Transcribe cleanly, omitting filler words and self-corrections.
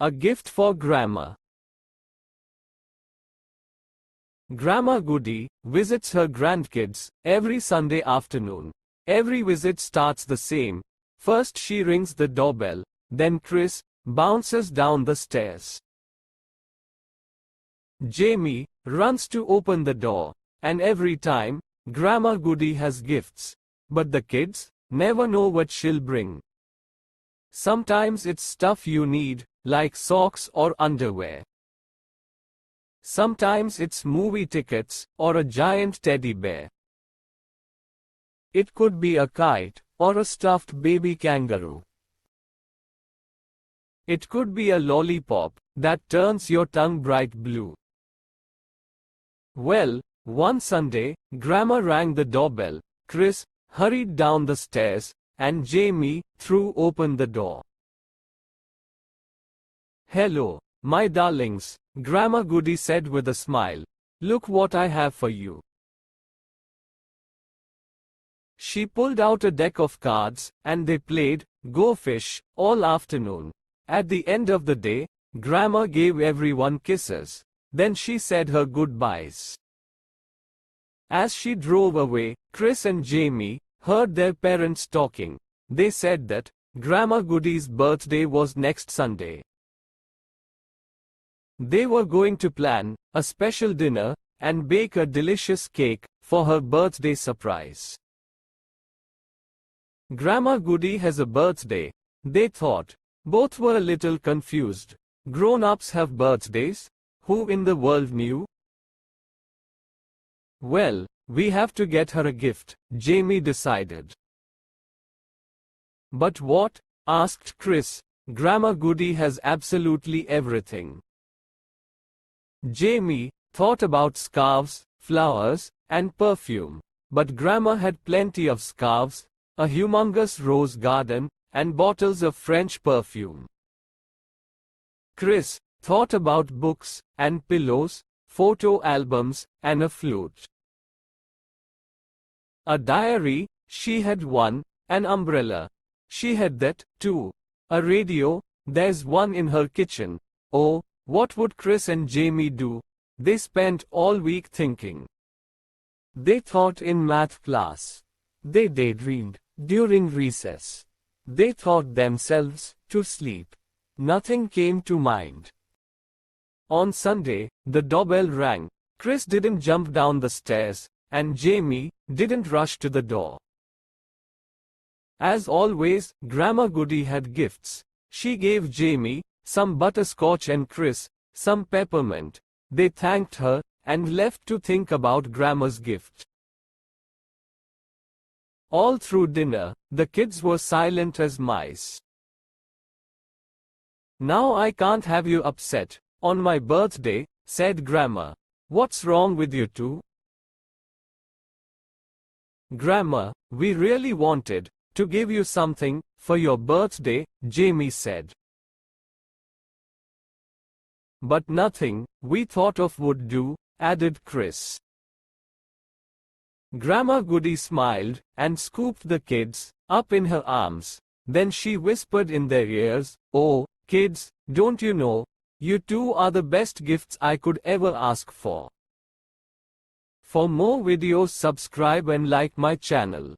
A gift for Grandma. Grandma Goody visits her grandkids every Sunday afternoon. Every visit starts the same. First she rings the doorbell, then Chris bounces down the stairs. Jamie runs to open the door, and every time, Grandma Goody has gifts. But the kids never know what she'll bring. Sometimes it's stuff you need, like socks or underwear. Sometimes it's movie tickets, or a giant teddy bear. It could be a kite, or a stuffed baby kangaroo. It could be a lollipop that turns your tongue bright blue. Well, one Sunday, Grandma rang the doorbell, Chris hurried down the stairs, and Jamie threw open the door. "Hello, my darlings," Grandma Goody said with a smile. "Look what I have for you." She pulled out a deck of cards, and they played Go Fish all afternoon. At the end of the day, Grandma gave everyone kisses. Then she said her goodbyes. As she drove away, Chris and Jamie heard their parents talking. They said that Grandma Goody's birthday was next Sunday. They were going to plan a special dinner and bake a delicious cake for her birthday surprise. Grandma Goody has a birthday, they thought. Both were a little confused. Grown-ups have birthdays? Who in the world knew? "Well, we have to get her a gift," Jamie decided. "But what?" asked Chris. "Grandma Goody has absolutely everything." Jamie thought about scarves, flowers, and perfume. But Grandma had plenty of scarves, a humongous rose garden, and bottles of French perfume. Chris thought about books, and pillows, photo albums, and a flute. A diary, she had one. An umbrella, she had that, too. A radio, there's one in her kitchen. Oh, what would Chris and Jamie do? They spent all week thinking. They thought in math class. They daydreamed during recess. They thought themselves to sleep. Nothing came to mind. On Sunday, the doorbell rang. Chris didn't jump down the stairs, and Jamie didn't rush to the door. As always, Grandma Goody had gifts. She gave Jamie some butterscotch and Chris some peppermint. They thanked her and left to think about Grandma's gift. All through dinner, the kids were silent as mice. "Now I can't have you upset on my birthday," said Grandma. "What's wrong with you two?" "Grandma, we really wanted to give you something for your birthday," Jamie said. "But nothing we thought of would do," added Chris. Grandma Goody smiled and scooped the kids up in her arms. Then she whispered in their ears, "Oh, kids, don't you know, you two are the best gifts I could ever ask for." For more videos, subscribe and like my channel.